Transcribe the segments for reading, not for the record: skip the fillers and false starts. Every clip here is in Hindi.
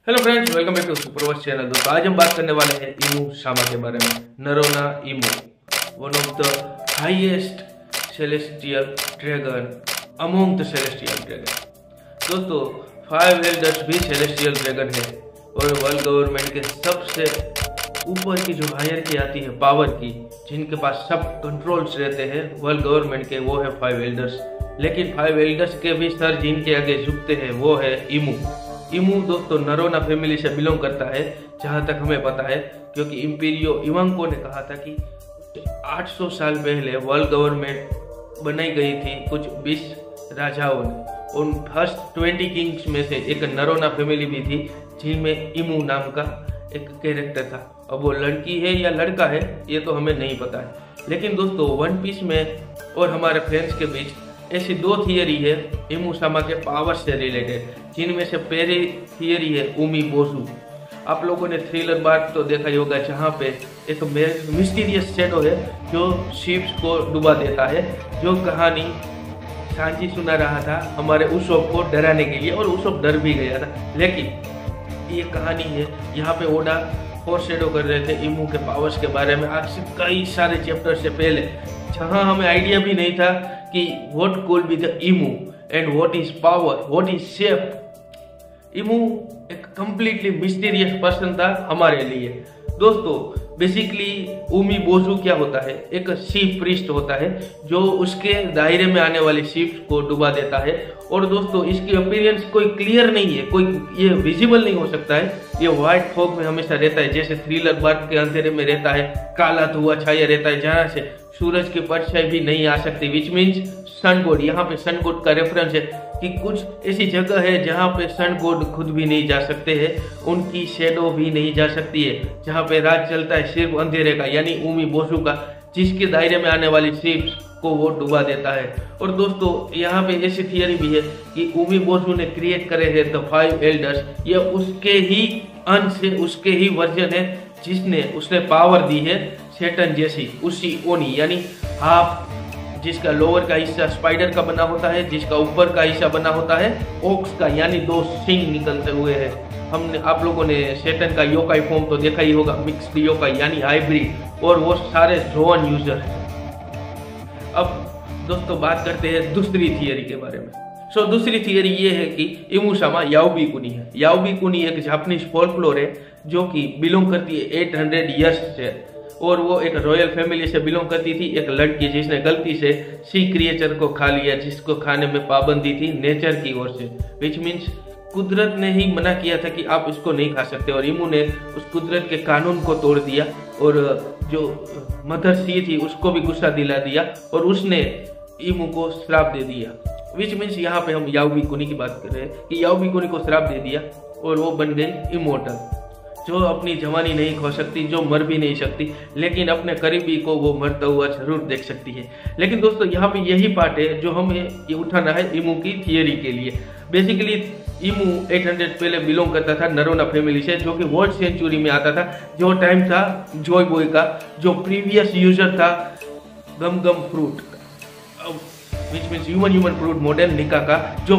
Hello friends, welcome back to Superverse channel. दोस्तों आज हम बात करने वाले हैं इमू सामा के बारे में। Noronha emu, one of the highest celestial dragon among the celestial dragon. दोस्तों 5 एल्डर्स भी सेलेस्टियल ड्रैगन है और वर्ल्ड गवर्नमेंट के सबसे ऊपर की जो हायरकी आती है पावर की, जिनके पास सब कंट्रोल्स रहते हैं वर्ल्ड गवर्नमेंट के, वो है 5 एल्डर्स। लेकिन 5 एल्डर्स के भी सर जिनके आगे झुकते हैं वो है इमू। इमू दोस्तों नरोना फैमिली से बिलोंग करता है, जहां तक हमें पता है, क्योंकि इम्पीरियो इवांको ने कहा था कि 800 साल पहले वर्ल्ड गवर्नमेंट बनाई गई थी कुछ 20 राजाओं ने। उन फर्स्ट 20 किंग्स में से एक नरोना फैमिली भी थी, जिनमें इमू नाम का एक कैरेक्टर था। अब वो लड़की है या लड़का है ये तो हमें नहीं पता है। लेकिन दोस्तों वन पीस में और हमारे फ्रेंड्स के बीच ऐसी 2 थियरी है इमू सामा के पावर से रिलेटेड, जिनमें से पहली थियरी है उमी बोसू। आप लोगों ने थ्रिलर बार तो देखा ही होगा, जहाँ पे एक मिस्टीरियस शैडो है जो शिप्स को डुबा देता है, जो कहानी सांची सुना रहा था हमारे उसोप को डराने के लिए, और उसोप डर भी गया था। लेकिन ये कहानी है, यहाँ पे ओडा फोरशैडो कर रहे थे इमू के पावर्स के बारे में आज से कई सारे चैप्टर से पहले, जहाँ हमें आइडिया भी नहीं था कि what could be the emu and what is power, what is shape. Emu एक कंप्लीटली मिस्टीरियस पर्सन था हमारे लिए। दोस्तों बेसिकली उमी बोसू क्या होता है, एक शिप प्रीस्ट होता है जो उसके दायरे में आने वाले शिप्स को डुबा देता है। और दोस्तों इसकी अपीयरेंस कोई क्लियर नहीं है, कोई ये विजिबल नहीं हो सकता है। ये व्हाइट फॉग में हमेशा रहता है, जैसे थ्रिलर बार के अंधेरे में रहता है, काला धुआं छाया रहता है, जहाँ से सूरज की परछाई भी नहीं आ सकती, विच मीन्स सन गॉड। यहाँ पे सन गॉड का रेफरेंस है कि कुछ ऐसी जगह है जहाँ पे सन गॉड खुद भी नहीं जा सकते हैं, उनकी शेडो भी नहीं जा सकती है, जहाँ पे राज चलता है सिर्फ अंधेरे का, यानी उमी बोसू का, जिसके दायरे में आने वाली शिप्स को वो डुबा देता है। और दोस्तों यहाँ पे ऐसी थियरी भी है कि उमी बोसू ने क्रिएट करे हैं द 5 एल्डर्स। ये उसके ही अंश है, उसके ही वर्जन है, जिसने उसने पावर दी है सैटर्न जैसी, उसी ओनी, यानी हाफ, जिसका लोअर का हिस्सा स्पाइडर का बना होता है, जिसका ऊपर का हिस्सा बना होता है ओक्स का, यानी 2 सिंग निकलते हुए है। हमने आप लोगों ने सैटर्न का योकाई फॉर्म तो देखा ही होगा, मिक्स्ड योकाई यानी हाइब्रिड, और वो सारे जोन यूजर है। अब दोस्तों बात करते हैं दूसरी थियरी के बारे में। दूसरी थियरी ये है कि इमू सामा याओबी कुनी है। याओबी कुनी एक जापानीज फोल्कलोर है जो कि बिलोंग करती है 800 ईयर्स से, और वो एक रॉयल फैमिली से बिलोंग करती थी। एक लड़की जिसने गलती से सी क्रिएचर को खा लिया, जिसको खाने में पाबंदी थी नेचर की ओर से, विच मीन्स कुदरत ने ही मना किया था कि आप इसको नहीं खा सकते, और इमू ने उस कुदरत के कानून को तोड़ दिया और जो मदर सी थी उसको भी गुस्सा दिला दिया, और उसने इमू को श्राप दे दिया। विच मीन्स यहाँ पे हम याओबी कुनी की बात कर रहे हैं कि याओबी कुनी को श्राप दे दिया और वो बन गई इमोर्टल, जो अपनी जवानी नहीं खो सकती, जो मर भी नहीं सकती, लेकिन अपने करीबी को वो मरता हुआ जरूर देख सकती है। लेकिन दोस्तों यहाँ पे यही पार्ट है जो हमें ये उठाना है इमू की थियरी के लिए। बेसिकली इमू 800 पहले बिलोंग करता था नरोना फैमिली से, जो कि वर्ल्ड सेंचुरी में आता था, जो टाइम था जॉय बॉय का, जो प्रीवियस यूजर था gum gum fruit, which means human fruit model Nika का, जो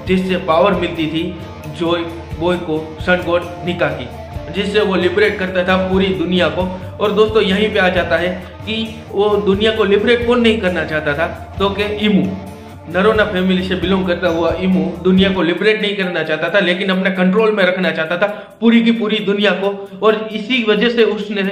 जिससे पावर मिलती थी जॉय बॉय को सन गॉड निका की, जिससे वो लिबरेट करता था पूरी दुनिया को। और दोस्तों यहीं पे आ जाता है कि वो दुनिया को लिबरेट कौन नहीं करना चाहता था, तो कि इमू। नरोना फैमिली से बिलोंग करता हुआ इमू दुनिया को लिबरेट नहीं करना चाहता था, लेकिन अपने कंट्रोल में रखना चाहता था पूरी की पूरी दुनिया को। और इसी वजह से उसने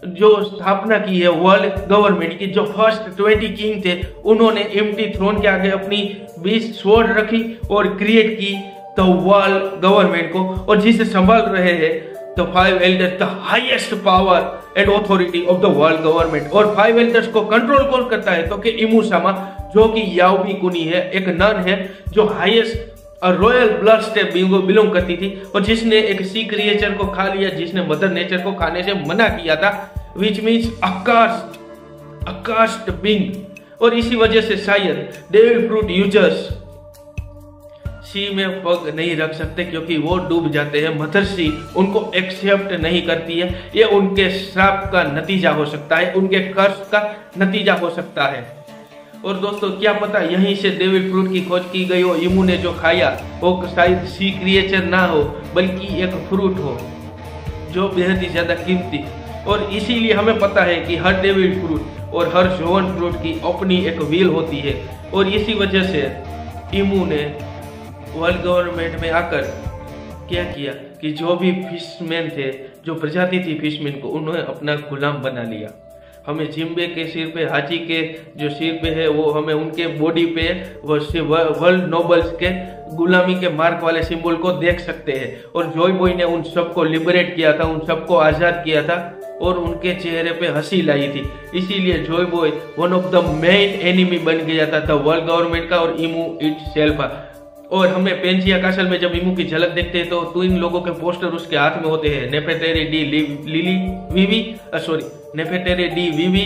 जो स्थापना की है वर्ल्ड गवर्नमेंट की, जो फर्स्ट 20 किंग थे, उन्होंने एम्प्टी थ्रोन के आगे अपनी 20 स्वॉर्ड रखी और क्रिएट की द वर्ल्ड गवर्नमेंट को, और जिसे संभाल रहे हैं the 5 elders, the highest power and authority of the world government. और 5 एल्डर्स को कंट्रोल कौन करता है, तो कि इमू सामा, जो कि याओबी कुनी है, एक नन है जो हाईएस्ट रॉयल ब्लड से बिलोंग करती थी, और जिसने एक सी क्रिएचर को खा लिया, जिसने मदर नेचर को खाने से मना किया था, विच मीन्स अकास्ट बीइंग। और इसी वजह से शायद डेविल फ्रूट यूजर्स सी में पग नहीं रख सकते, क्योंकि वो डूब जाते हैं। मदर सी उनको एक्सेप्ट नहीं करती है। ये उनके श्राप का नतीजा हो सकता है, उनके कर्ज का नतीजा हो सकता है। और दोस्तों क्या पता यहीं से डेविल फ्रूट की खोज की गई हो। इमू ने जो खाया वो शायद सी क्रिएचर ना हो बल्कि एक फ्रूट हो जो बेहद ही ज्यादा कीमती। और इसीलिए हमें पता है कि हर डेविल फ्रूट और हर जोवन फ्रूट की अपनी एक व्हील होती है। और इसी वजह से इमू ने वर्ल्ड गवर्नमेंट में आकर क्या किया कि जो भी फिशमैन थे, जो प्रजाति थी फिशमैन को, उन्होंने अपना गुलाम बना लिया। हमें जिम्बे के सिर पे, हाची के जो सिर पे है वो हमें उनके बॉडी पे वो वर्ल्ड नोबल्स के गुलामी के मार्क वाले सिंबल को देख सकते हैं। और जॉय बॉय ने उन सबको लिबरेट किया था, उन सबको आजाद किया था और उनके चेहरे पे हंसी लाई थी। इसीलिए Joy boy one of the main enemy बन गया था द वर्ल्ड गवर्नमेंट का और इमू इटसेल्फ। और हमें पेंजिया कासल में जब इमू की झलक देखते हैं तो इन लोगों के पोस्टर उसके हाथ में होते हैं। नेफेटेरी डी वीवी,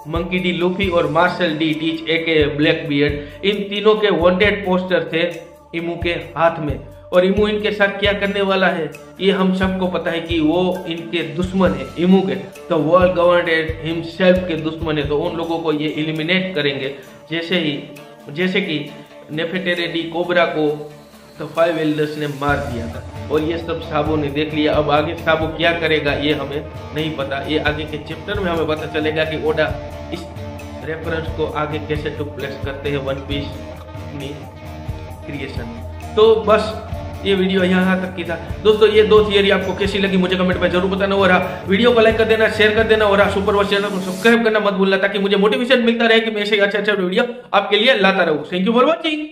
मंकी डी लूफी और मार्शल डी टीच एके ब्लैक बियर्ड, इन तीनों के वांटेड पोस्टर थे इमू के हाथ में। और इमू इनके साथ क्या करने वाला है ये हम सबको पता है कि वो इनके दुश्मन है। इमू के तो वर्ल्ड गवर्नमेंट हिमसेल्फ के दुश्मन है, तो उन लोगों को ये एलिमिनेट करेंगे। जैसे कि नेफेटेरी डी कोबरा को तो 5 एल्डर्स ने मार दिया था और ये सब साबो ने देख लिया। अब आगे साबो क्या करेगा ये हमें नहीं पता, ये आगे के चैप्टर में हमें पता चलेगा कि ओडा इस रेफरेंस को आगे कैसे टू प्लेस करते हैं वन पीस में क्रिएशन। तो बस ये वीडियो यहाँ तक की था दोस्तों। ये 2 थियरी आपको कैसी लगी मुझे कमेंट में जरूर बताना। और वीडियो को लाइक कर देना, शेयर कर देना और सुपर वॉच चैनल को सब्सक्राइब करना मत भूलना ताकि मुझे मोटिवेशन मिलता रहे कि मैं ऐसे अच्छा वीडियो आपके लिए लाता रहूं। Thank you for watching.